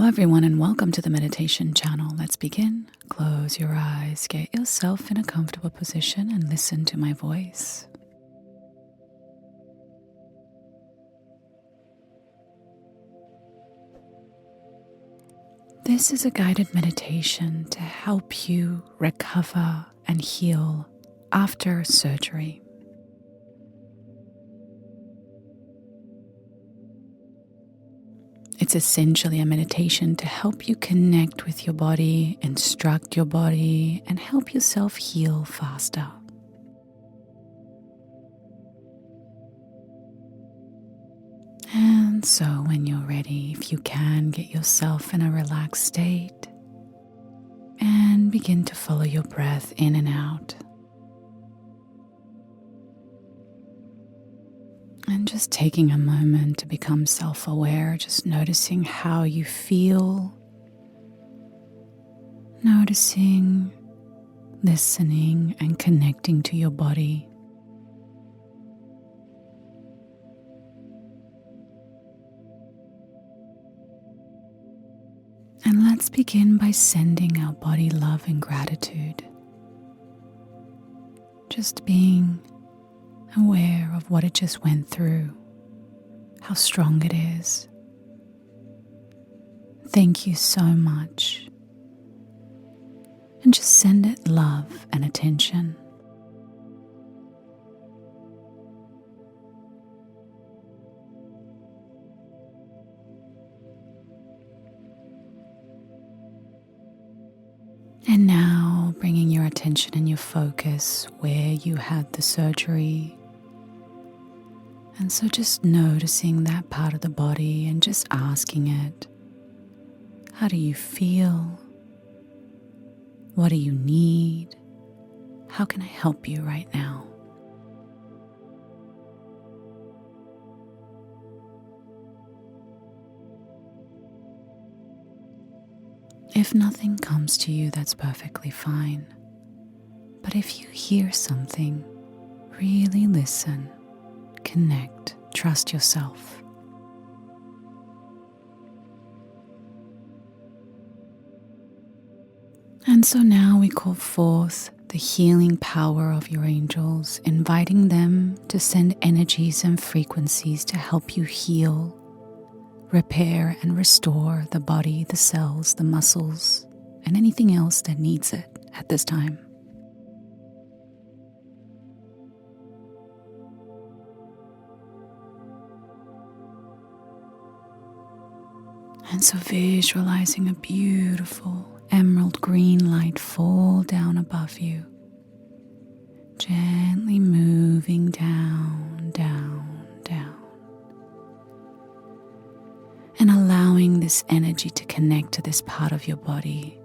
everyone, and welcome to the meditation channel. Let's begin. Close your eyes, get yourself in a comfortable position and listen to my voice. This is a guided meditation to help you recover and heal after surgery. It's essentially a meditation to help you connect with your body, instruct your body, and help yourself heal faster. And so when you're ready, if you can, get yourself in a relaxed state and begin to follow your breath in and out. And just taking a moment to become self-aware, just noticing how you feel, noticing, listening, and connecting to your body. And let's begin by sending our body love and gratitude. Just being aware of what it just went through, how strong it is. Thank you so much. And just send it love and attention. And now bringing your attention and your focus where you had the surgery. And so just noticing that part of the body and just asking it, how do you feel? What do you need? How can I help you right now? If nothing comes to you, that's perfectly fine. But if you hear something, really listen, connect, trust yourself. And so now we call forth the healing power of your angels, inviting them to send energies and frequencies to help you heal, repair and restore the body, the cells, the muscles, and anything else that needs it at this time. And so visualizing a beautiful emerald green light fall down above you, gently moving down, down, down. And allowing this energy to connect to this part of your body.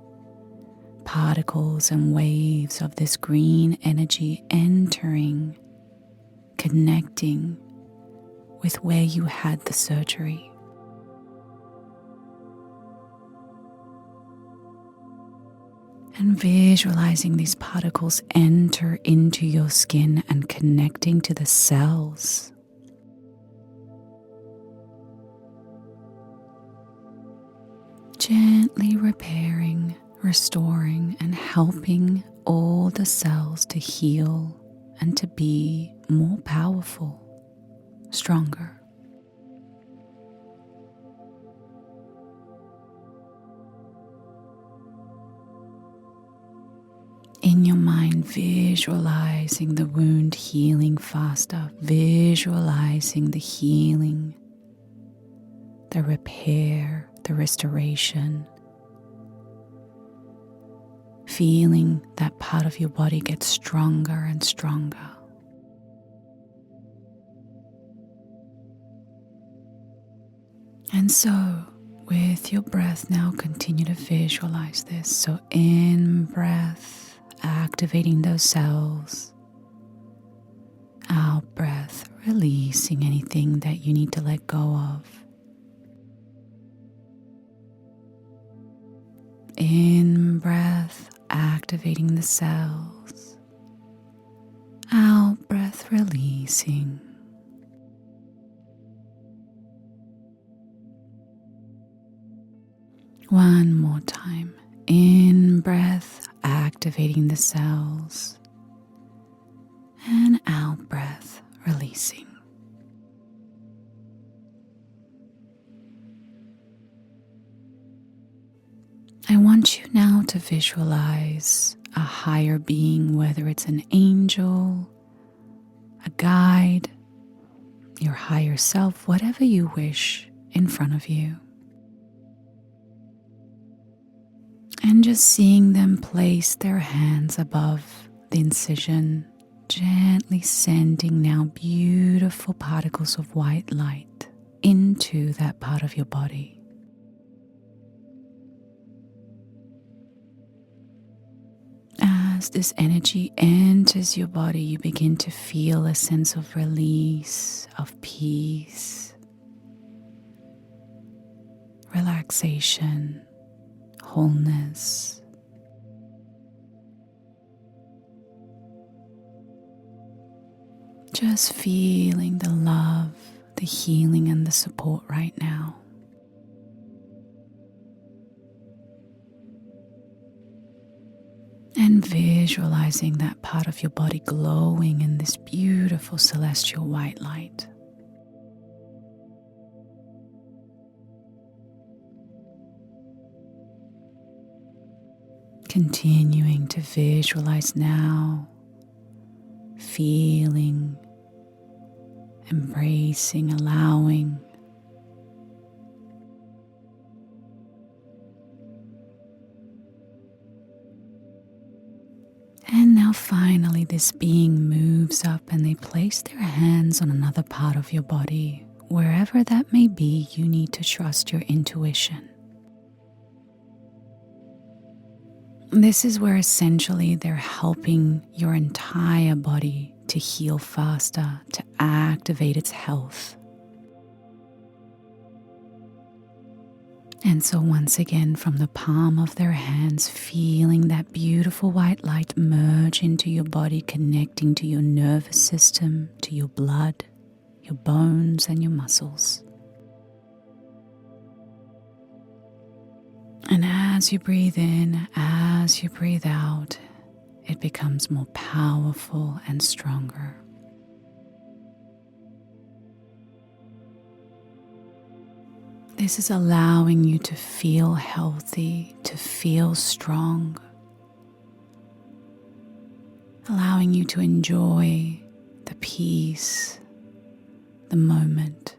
Particles and waves of this green energy entering, connecting with where you had the surgery. And visualizing these particles enter into your skin and connecting to the cells. Gently repairing, restoring, and helping all the cells to heal and to be more powerful, stronger. In your mind, visualizing the wound healing faster, visualizing the healing, the repair, the restoration, feeling that part of your body get stronger and stronger. And so, with your breath now, continue to visualize this. So in breath, activating those cells. Out breath, releasing anything that you need to let go of. In breath, activating the cells. Out breath, releasing. One more time. In breath, activating the cells. And out breath, releasing. I want you now to visualize a higher being, whether it's an angel, a guide, your higher self, whatever you wish, in front of you. And just seeing them place their hands above the incision, gently sending now beautiful particles of white light into that part of your body. As this energy enters your body, you begin to feel a sense of release, of peace, relaxation, wholeness. Just feeling the love, the healing, and the support right now. And visualizing that part of your body glowing in this beautiful celestial white light. Continuing to visualize now, feeling, embracing, allowing. And now finally this being moves up and they place their hands on another part of your body. Wherever that may be, you need to trust your intuition. This is where essentially they're helping your entire body to heal faster, to activate its health. And so once again, from the palm of their hands, feeling that beautiful white light merge into your body, connecting to your nervous system, to your blood, your bones, and your muscles. And as you breathe in, as you breathe out, it becomes more powerful and stronger. This is allowing you to feel healthy, to feel strong, allowing you to enjoy the peace, the moment.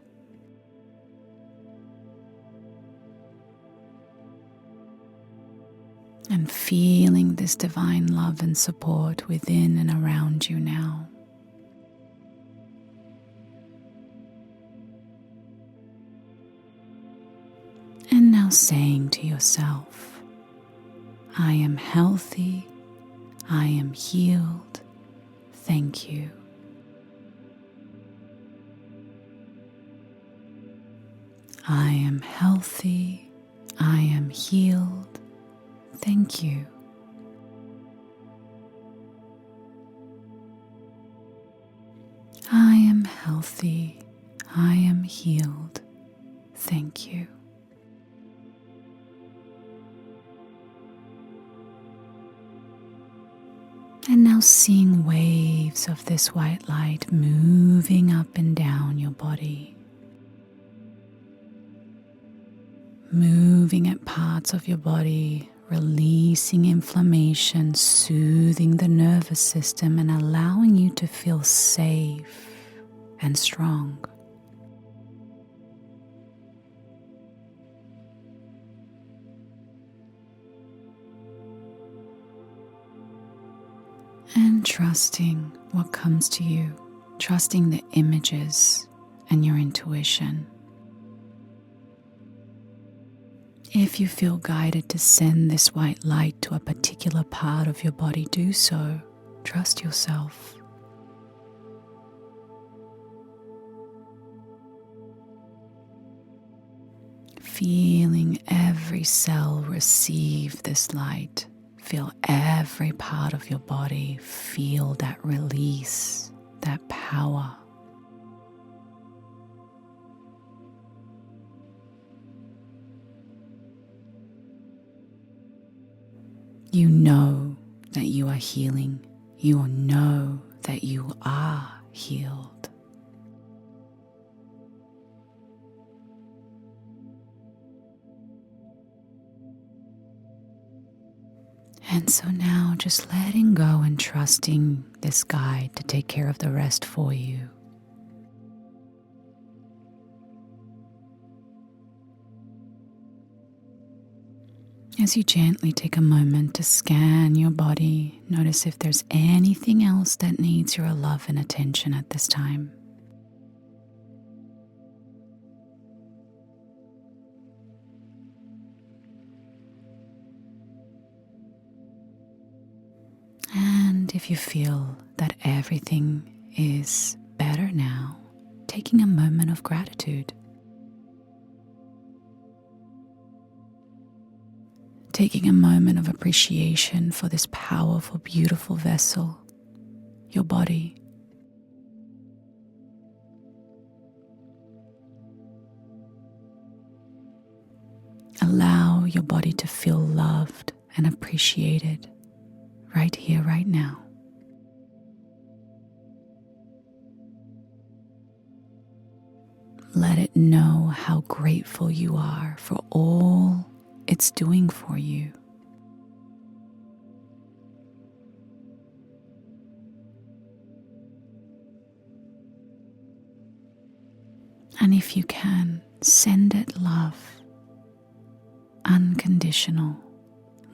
And feeling this divine love and support within and around you now. And now saying to yourself, I am healthy, I am healed, thank you. I am healthy, I am healed, thank you. I am healthy, I am healed, thank you. And now seeing waves of this white light moving up and down your body, moving at parts of your body, releasing inflammation, soothing the nervous system, and allowing you to feel safe and strong. And trusting what comes to you, trusting the images and your intuition. If you feel guided to send this white light to a particular part of your body, do so. Trust yourself. Feeling every cell receive this light. Feel every part of your body feel that release, that power. You know that you are healing. You know that you are healed. And so now just letting go and trusting this guide to take care of the rest for you. As you gently take a moment to scan your body, notice if there's anything else that needs your love and attention at this time. And if you feel that everything is better now, taking a moment of gratitude. Taking a moment of appreciation for this powerful, beautiful vessel, your body. Allow your body to feel loved and appreciated right here, right now. Let it know how grateful you are for all it's doing for you. And if you can, send it love, unconditional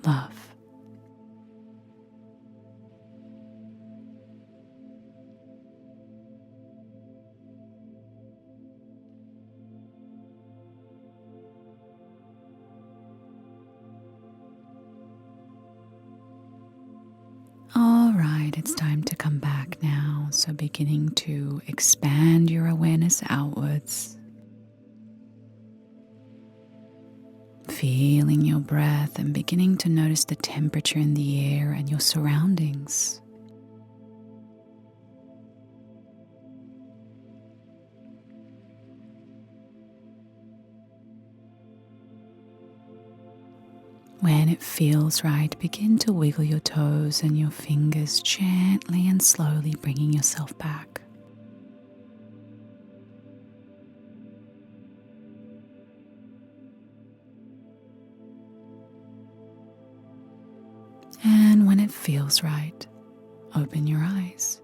love. All right, it's time to come back now. So beginning to expand your awareness outwards. Feeling your breath and beginning to notice the temperature in the air and your surroundings. When it feels right, begin to wiggle your toes and your fingers gently and slowly, bringing yourself back. And when it feels right, open your eyes.